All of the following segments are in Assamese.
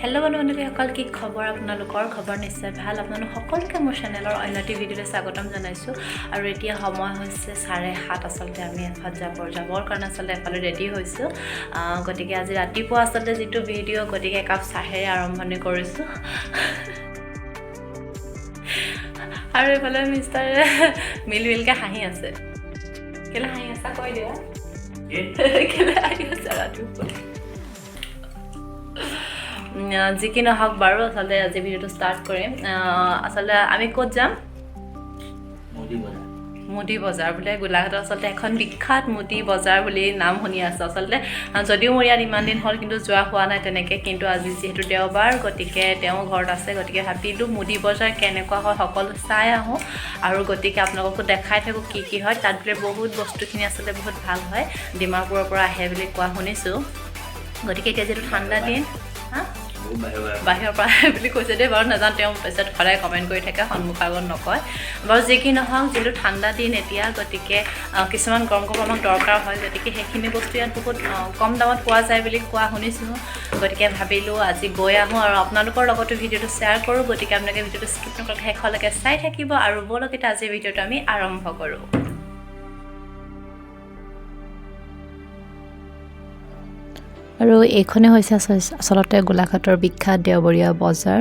হেল্ল' বন্ধুসকল, কি খবৰ? আপোনালোকৰ খবৰ নিশ্চয় ভাল। আপোনালোক সকলোকে মোৰ চেনেলৰ অন্য এটি ভিডিঅ'লৈ স্বাগতম জনাইছোঁ। আৰু এতিয়া সময় হৈছে 7:30। আচলতে আমি এফালে যাবৰ কাৰণে আচলতে এফালে ৰেডি হৈছোঁ। গতিকে আজি ৰাতিপুৱা আচলতে যিটো ভিডিঅ', গতিকে একাপ চাহেৰে আৰম্ভণি কৰিছোঁ। আৰু এইফালে মিষ্টাৰে মিলকে হাঁহি আছে। কেলে হাঁহি আছা কৈ দিয়া। কেলে হাঁহি আছা ৰাতিপুৱা? যি কি নহওক বাৰু, আচলতে আজি ভিডিঅ'টো ষ্টাৰ্ট কৰিম। আচলতে আমি ক'ত যাম? মুদি বজাৰ বোলে। গোলাঘাটত আচলতে এখন বিখ্যাত মুদি বজাৰ বুলি নাম শুনি আছোঁ। আচলতে যদিও মোৰ ইয়াত ইমান দিন হ'ল, কিন্তু যোৱা হোৱা নাই তেনেকৈ। কিন্তু আজি যিহেতু দেওবাৰ, গতিকে তেওঁ ঘৰত আছে, গতিকে ভাবিলোঁ মুদি বজাৰ কেনেকুৱা হয় সকলো চাই আহোঁ। আৰু গতিকে আপোনালোককো দেখাই থাকোঁ কি কি হয়। তাত বোলে বহুত বস্তুখিনি আচলতে বহুত ভাল হয়, ডিমাপুৰৰ পৰা আহে বুলি কোৱা শুনিছোঁ। গতিকে এতিয়া যিহেতু ঠাণ্ডা দিন, বাহিৰৰ পৰা আহে বুলি কৈছে দেই, বাৰু নাজানো, তেওঁ পিছত সদায় কমেণ্ট কৰি থাকে, সন্মুখ আগত নকয় বাৰু। যি কি নহওক, যিহেতু ঠাণ্ডা দিন এতিয়া, গতিকে কিছুমান গৰম কাপোৰ আমাক দৰকাৰ হয়। গতিকে সেইখিনি বস্তু ইয়াত বহুত কম দামত পোৱা যায় বুলি কোৱা শুনিছোঁ। গতিকে ভাবিলোঁ আজি গৈ আহোঁ আৰু আপোনালোকৰ লগতো ভিডিঅ'টো শ্বেয়াৰ কৰোঁ। গতিকে আপোনালোকে ভিডিঅ'টো স্কিপ নকৰাকৈ শেষলৈকে চাই থাকিব। আৰু ব'লক এতিয়া আজিৰ ভিডিঅ'টো আমি আৰম্ভ কৰোঁ। আৰু এইখনে হৈছে আচলতে গোলাঘাটৰ বিখ্যাত দেওবৰীয়া বজাৰ,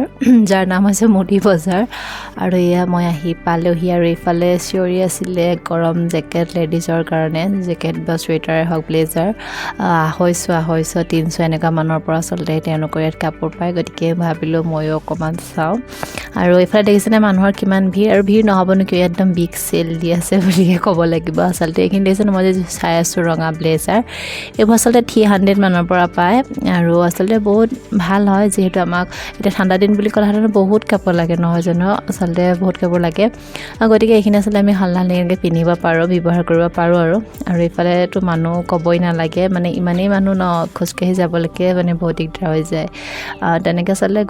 যাৰ নাম হৈছে মুদি বজাৰ। আৰু এয়া মই আহি পালোহি। আৰু এইফালে চিঞৰি আছিলে গৰম জেকেট লেডিজৰ কাৰণে, জেকেট বা চুৱেটাৰে হওক, ব্লেজাৰ 250, 300 এনেকুৱা মানৰ পৰা আচলতে তেওঁলোকৰ ইয়াত কাপোৰ পায়। গতিকে ভাবিলোঁ ময়ো অকণমান চাওঁ। আৰু এইফালে দেখিছেনে মানুহৰ কিমান ভিৰ, আৰু ভিৰ নহ'বনো কিয়, একদম বিগ চেল দি আছে বুলিয়ে ক'ব লাগিব। আচলতে এইখিনি দেখিছেনে, মই যে চাই আছোঁ ৰঙা ব্লেজাৰ, এইবোৰ আচলতে 300 মানৰ পৰা পায়। আৰু আচলতে বহুত ভাল হয়, যিহেতু আমাক এতিয়া ঠাণ্ডা দিন বুলি ক'লে সাধাৰণতে বহুত কাপোৰ লাগে, নহয় জানো? আচলতে বহুত কাপোৰ লাগে। গতিকে এইখিনি আচলতে আমি এনেকৈ পিন্ধিব পাৰোঁ, ব্যৱহাৰ কৰিব পাৰোঁ। আৰু এইফালেতো মানুহ ক'বই নালাগে, মানে ইমানেই মানুহ খোজকাঢ়ি যাবলৈকে মানে বহুত দিগদাৰ হৈ যায়। তেনেকৈ আচলতে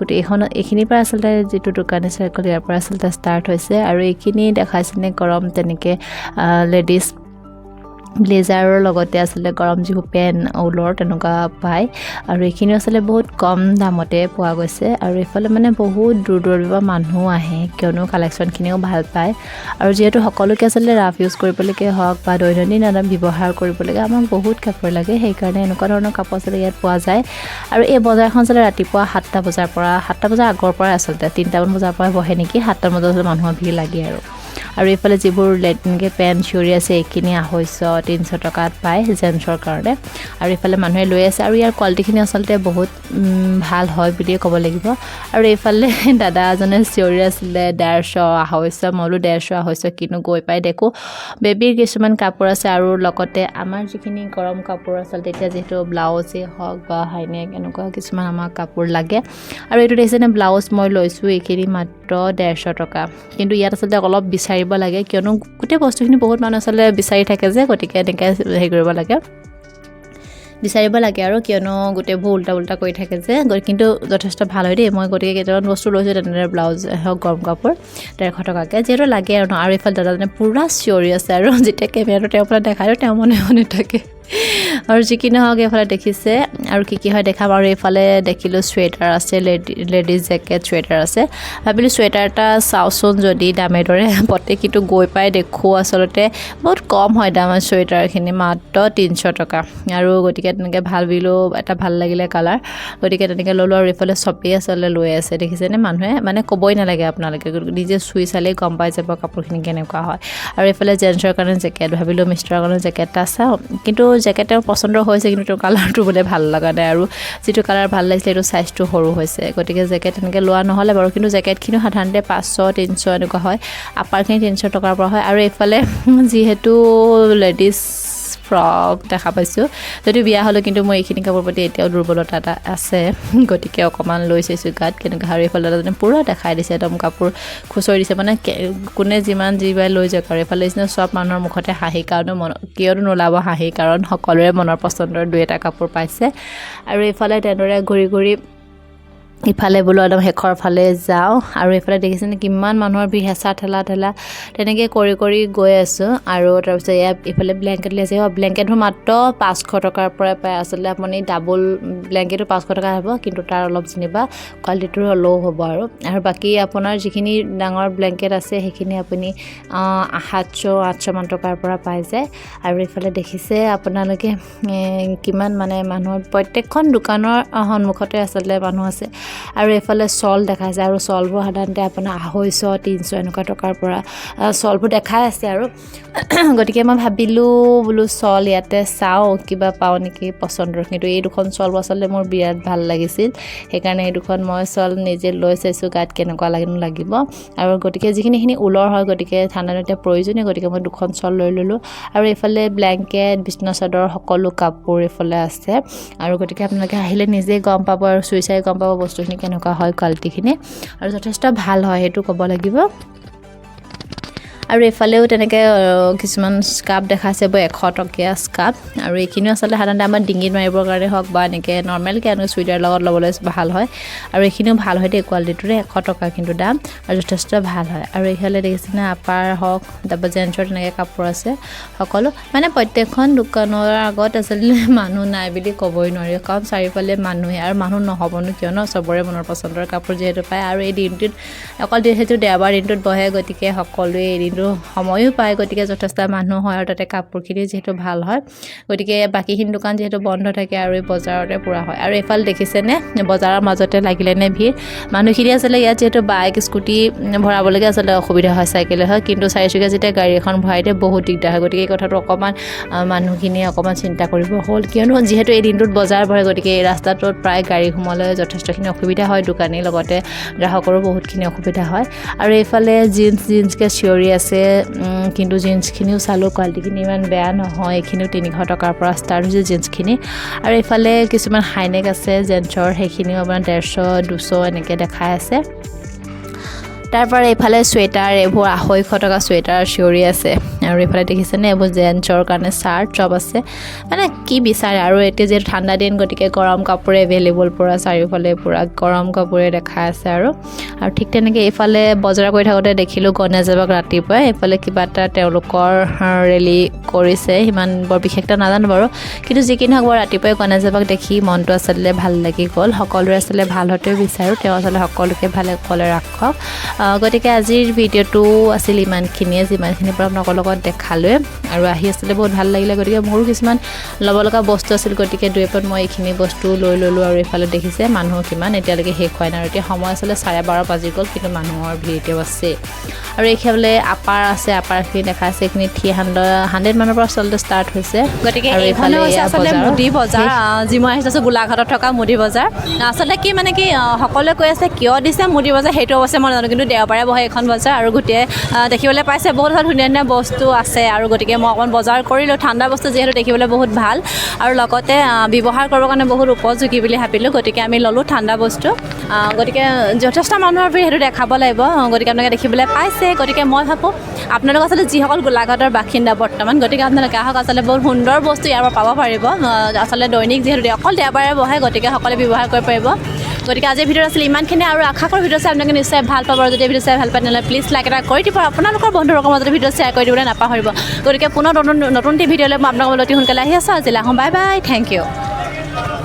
এইখিনিৰ পৰা আচলতে যিটো দোকানী চাৰ্কল, ইয়াৰ পৰা আচলতে ষ্টাৰ্ট হৈছে। আৰু এইখিনি দেখাইছেনে গৰম তেনেকৈ লেডিজ ব্লেজাৰৰ লগতে আচলতে গৰম যিবোৰ পেণ্ট ঊলৰ তেনেকুৱা পায়। আৰু এইখিনি আচলতে বহুত কম দামতে পোৱা গৈছে। আৰু এইফালে মানে বহুত দূৰ দূৰৰ পৰা মানুহ আহে, কিয়নো কালেকশ্যনখিনিও ভাল পায়। আৰু যিহেতু সকলোকে আচলতে ৰাফ ইউজ কৰিবলৈকে হওক বা দৈনন্দিন ব্যৱহাৰ কৰিবলৈকে আমাক বহুত কাপোৰ লাগে, সেইকাৰণে এনেকুৱা ধৰণৰ কাপোৰ আচলতে ইয়াত পোৱা যায়। আৰু এই বজাৰখন আচলতে ৰাতিপুৱা 7টা বজাৰ আগৰ পৰাই আচলতে 3টামান বজাৰ পৰা বহে নেকি, 7টামান বজাত আচলতে মানুহৰ ভিৰ লাগে। আৰু এইফালে যিবোৰ এনেকৈ পেণ্ট চিঞৰি আছে, এইখিনি 250, 300 টকাত পায় জেন্টছৰ কাৰণে। আৰু এইফালে মানুহে লৈ আছে, আৰু ইয়াৰ কোৱালিটিখিনি আচলতে বহুত ভাল হয় বুলিয়ে ক'ব লাগিব। আৰু এইফালে দাদা এজনে চিঞৰি আছিলে 150, 250, মই বোলো 150, 250 কিনো, গৈ পাই দেখোঁ বেবীৰ কিছুমান কাপোৰ আছে। আৰু লগতে আমাৰ যিখিনি গৰম কাপোৰ আচলতে এতিয়া যিহেতু ব্লাউজেই হওক বা হাইনেক এনেকুৱা কিছুমান আমাক কাপোৰ লাগে। আৰু এইটো দেখিছেনে, ব্লাউজ মই লৈছোঁ, এইখিনি মাত্ৰ 150 টকা। কিন্তু ইয়াত আচলতে অলপ বিচাৰিব লাগে, কিয়নো গোটেই বস্তুখিনি বহুত মানুহ আচলতে বিচাৰি থাকে যে, গতিকে এনেকৈ কৰিব লাগে, বিচাৰিব লাগে। আৰু কিয়নো গোটেইবোৰ উল্টা কৰি থাকে যে, কিন্তু যথেষ্ট ভাল হয় দেই। মই গতিকে কেইটামান বস্তু লৈছোঁ, তেনেদৰে ব্লাউজ হওক, গৰম কাপোৰ 150 টকাকৈ, যিহেতু লাগে আৰু আৰু এইফালে দাদাজনে পূৰা চিঞৰি আছে। আৰু যেতিয়া কেমেৰাটো তেওঁৰ পৰা দেখাই দিওঁ, তেওঁ মনে থাকে। আৰু যি কি নহওক, এইফালে দেখিছে আৰু কি হয় দেখাম। আৰু এইফালে দেখিলোঁ চুৱেটাৰ আছে, লেডিজ জেকেট চুৱেটাৰ আছে। ভাবিলোঁ চুৱেটাৰ এটা চাওঁচোন যদি দামে দৰে পতে, কিন্তু গৈ পাই দেখোঁ আচলতে বহুত কম হয় দামৰ চুৱেটাৰখিনি, মাত্ৰ 300 টকা। আৰু গতিকে তেনেকৈ ভাল বুলিও এটা ভাল লাগিলে কালাৰ, গতিকে তেনেকৈ ল'লোঁ। আৰু এইফালে চবেই আচলতে লৈ আছে, দেখিছেনে, মানুহে মানে ক'বই নালাগে, আপোনালোকে নিজে চুই চালেই গম পাই যাব কাপোৰখিনি কেনেকুৱা হয়। আৰু এইফালে জেন্টছৰ কাৰণে জেকেট, ভাবিলোঁ মিষ্টাৰৰ কাৰণে জেকেট এটা চাওঁ, কিন্তু জেকেট তেওঁৰ পচন্দৰ হৈছে, কিন্তু তেওঁৰ কালাৰটো বোলে ভাল লগা নাই। আৰু যিটো কালাৰ ভাল লাগিছিলে সেইটো চাইজটো সৰু হৈছে, গতিকে জেকেট তেনেকৈ লোৱা নহ'লে বাৰু। কিন্তু জেকেটখিনিও সাধাৰণতে 500, 300 এনেকুৱা হয়, আপাৰখিনি 300 টকাৰ পৰা হয়। আৰু এইফালে যিহেতু লেডিজ ফ্ৰক দেখা পাইছোঁ, যদিও বিয়া হ'লোঁ, কিন্তু মই এইখিনি কাপোৰ প্ৰতি এতিয়াও দুৰ্বলতা এটা আছে, গতিকে অকণমান লৈ চাইছোঁ গাত কেনেকুৱা। আৰু এইফালে দাদাজনে পূৰা দেখাই দিছে, একদম কাপোৰ খুচৰি দিছে, মানে কোনে যিমান যিবাৰ লৈ যাওক। আৰু এইফালে নিচিনা চব মানুহৰ মুখতে হাঁহি, কিয়নো নোলাব হাঁহি, কাৰণ সকলোৰে মনৰ পচন্দৰ 2-এটা কাপোৰ পাইছে। আৰু এইফালে তেনেদৰে ঘূৰি ইফালে বোলো একদম শেষৰ ফালে যাওঁ আৰু এইফালে দেখিছেনে কিমান মানুহৰ ভিৰ হেঁচা ঠেলা তেনেকৈ কৰি গৈ আছোঁ আৰু তাৰপিছত এইফালে ব্লেংকেট লৈ আছে ব্লেংকেটবোৰ মাত্ৰ 500 টকাৰ পৰাই পায় আচলতে আপুনি ডাবল ব্লেংকেটো 500 টকা হ'ব কিন্তু তাৰ অলপ যেনিবা কোৱালিটিটো ল' হ'ব আৰু বাকী আপোনাৰ যিখিনি ডাঙৰ ব্লেংকেট আছে সেইখিনি আপুনি 700-800 মান টকাৰ পৰা পাই যায় আৰু এইফালে দেখিছে আপোনালোকে কিমান মানে মানুহৰ প্ৰত্যেকখন দোকানৰ সন্মুখতে আচলতে মানুহ আছে আৰু এইফালে চল দেখাইছে আৰু চলবোৰ সাধাৰণতে আপোনাৰ 250-300 এনেকুৱা টকাৰ পৰা চলবোৰ দেখাই আছে আৰু গতিকে মই ভাবিলোঁ বোলো চল ইয়াতে চাওঁ কিবা পাওঁ নেকি পচন্দৰ কিন্তু এই দুখন চল আচলতে মোৰ বিৰাট ভাল লাগিছিল সেইকাৰণে এই দুখন মই চল নিজে লৈ চাইছোঁ গাত কেনেকুৱা লাগিব আৰু গতিকে যিখিনি ঊলৰ হয় গতিকে ঠাণ্ডা এতিয়া প্ৰয়োজনীয় গতিকে মই দুখন চল লৈ ল'লোঁ আৰু এইফালে ব্লেংকেট বিছনা চাদৰ সকলো কাপোৰ এইফালে আছে আৰু গতিকে আপোনালোকে আহিলে নিজে গম পাব আৰু চুই চাই গম পাব বস্তুখিনি কেনেকুৱা হয় কোৱালিটিখিনি আৰু যথেষ্ট ভাল হয় সেইটো ক'ব লাগিব আৰু এইফালেও তেনেকৈ কিছুমান স্কাৰ্ফ দেখাইছে 100 টকীয়া স্কাৰ্ফ আৰু এইখিনিও আচলতে সাধাৰণতে আমাৰ ডিঙিত মাৰিবৰ কাৰণে হওক বা এনেকৈ নৰ্মেলকৈ এনেকৈ চুইদাৰ লগত ল'বলৈ ভাল হয় আৰু এইখিনিও ভাল হয় দেই কোৱালিটিটোৰে 100 টকা কিন্তু দাম আৰু যথেষ্ট ভাল হয় আৰু এইফালে দেখিছেনে আপাৰ হওক তাৰপৰা জেন্সৰ তেনেকৈ কাপোৰ আছে সকলো মানে প্ৰত্যেকখন দোকানৰ আগত আচলতে মানুহ নাই বুলি ক'বই নোৱাৰি কাৰণ চাৰিওফালে মানুহে আৰু মানুহ নহ'বনো কিয় ন চবৰে মনৰ পচন্দৰ কাপোৰ যিহেতু পায় আৰু এই দিনটোত অকল যিহেতু দেওবাৰ দিনটোত বহে গতিকে সকলোৱে এদিন সময়ো পায় গতিকে যথেষ্ট মানুহ হয় আৰু তাতে কাপোৰখিনি যিহেতু ভাল হয় গতিকে বাকীখিনি দোকান যিহেতু বন্ধ থাকে আৰু এই বজাৰতে পুৰা হয় আৰু এইফালে দেখিছেনে বজাৰৰ মাজতে লাগিলেনে ভিৰ মানুহখিনি আচলতে ইয়াত যিহেতু বাইক স্কুটি ভৰাবলৈকে আচলতে অসুবিধা হয় চাইকেলে হয় কিন্তু চাৰিচকীয়া যেতিয়া গাড়ী এখন ভৰাই দিয়ে বহুত দিগদাৰ হয় গতিকে এই কথাটো অকণমান মানুহখিনিয়ে অকণমান চিন্তা কৰিব হ'ল কিয়নো যিহেতু এই দিনটোত বজাৰ বহে গতিকে এই ৰাস্তাটোত প্ৰায় গাড়ী সোমালে যথেষ্টখিনি অসুবিধা হয় দোকানীৰ লগতে গ্ৰাহকৰো বহুতখিনি অসুবিধা হয় আৰু এইফালে জিন্সকৈ চিঞৰি আছে কিন্তু জিন্সখিনিও চালোঁ কোৱালিটিখিনি ইমান বেয়া নহয় এইখিনিও 300 টকাৰ পৰা ষ্টাৰ্ট হৈছে জিন্সখিনি আৰু এইফালে কিছুমান হাইনেক আছে জেন্সৰ সেইখিনিও আপোনাৰ 150-200 এনেকৈ দেখাই আছে তাৰপৰা এইফালে চুৱেটাৰ এইবোৰ 250 টকা চুৱেটাৰ চিঞৰি আছে আৰু এইফালে দেখিছেনে এইবোৰ জেন্সৰ কাৰণে চাৰ্ট চব আছে মানে কি বিচাৰে আৰু এতিয়া যিহেতু ঠাণ্ডা দিন গতিকে গৰম কাপোৰে এভেইলেবল পূৰা চাৰিওফালে পূৰা গৰম কাপোৰে দেখাই আছে আৰু ঠিক তেনেকৈ এইফালে বজাৰ কৰি থাকোঁতে দেখিলোঁ গণেশবাবাক ৰাতিপুৱাই এইফালে কিবা এটা তেওঁলোকৰ ৰেলী কৰিছে সিমান বৰ বিশেষ এটা নাজানো বাৰু কিন্তু যিখিনি হওক বাৰু ৰাতিপুৱাই গণেশবাবাক দেখি মনটো আচলতে ভাল লাগি গ'ল সকলোৰে আচলতে ভাল হতেও বিচাৰোঁ তেওঁ আচলতে সকলোকে ভালে কুশলে ৰাখক গতিকে আজিৰ ভিডিঅ'টো আছিল ইমানখিনিয়ে যিমানখিনিৰ পৰা আপোনালোকৰ লগত দেখালোৱে আৰু আহি আছিলে বহুত ভাল লাগিলে গতিকে মোৰো কিছুমান ল'ব লগা বস্তু আছিল গতিকে দুইপত মই এইখিনি বস্তু লৈ ল'লোঁ আৰু এইফালে দেখিছে মানুহ কিমান এতিয়ালৈকে শেষ হোৱা নাই আৰু এতিয়া সময় আছিলে 12:30 বাজি গ'ল কিন্তু মানুহৰ ভিৰ এতিয়াও আছে আৰু এইফালে আপাৰ আছে আপাৰখিনি দেখা আছে এইখিনি 300 মানৰ পৰা আচলতে ষ্টাৰ্ট হৈছে গতিকে এইফালে আচলতে মুদি বজাৰ যি মই আহিছোঁ গোলাঘাটত থকা মুদি বজাৰ আচলতে কি মানে কি সকলোৱে কৈ আছে কিয় দিছে মুদি বজাৰ সেইটো অৱশ্যে মই নাজানো কিন্তু দেওবাৰে বহে এখন বজাৰ আৰু গোটেই দেখিবলৈ পাইছে বহুত ধুনীয়া বস্তু আছে আৰু গতিকে মই অকণমান বজাৰ কৰিলোঁ ঠাণ্ডা বস্তু যিহেতু দেখিবলৈ বহুত ভাল আৰু লগতে ব্যৱহাৰ কৰিবৰ কাৰণে বহুত উপযোগী বুলি ভাবিলোঁ গতিকে আমি ল'লোঁ ঠাণ্ডা বস্তু গতিকে যথেষ্ট মানুহৰ ভিৰ সেইটো দেখাব লাগিব গতিকে আপোনালোকে দেখিবলৈ পাইছে গতিকে মই ভাবোঁ আপোনালোক আচলতে যিসকল গোলাঘাটৰ বাসিন্দা বৰ্তমান গতিকে আপোনালোকে আহক আচলতে বহুত সুন্দৰ বস্তু ইয়াৰ পৰা পাব পাৰিব আচলতে দৈনিক যিহেতু অকল দেওবাৰে বহে গতিকে সকলোৱে ব্যৱহাৰ কৰিব পাৰিব গতিকে আজিৰ ভিডিঅ'ত আছিলে ইমানখিনি আৰু আশা কৰোঁ ভিডিঅ' চাই আপোনালোকে নিশ্চয় ভাল পাব আৰু যদি ভিডিঅ' চাই ভাল পায় তেনেহ'লে প্লিজ লাইক এটা কৰি দিব আপোনালোকৰ বন্ধুসকলৰ মাজতে ভিডিঅ' শ্বেয়াৰ কৰি দিবলৈ নাপাহৰিব গতিকে পুনৰ নতুন ভিডিঅ'লৈ মই আপোনালোকৰ অতি সোনকালে আহি আছোঁ আজিলৈ আহোঁ বাই বাই থেংক ইউ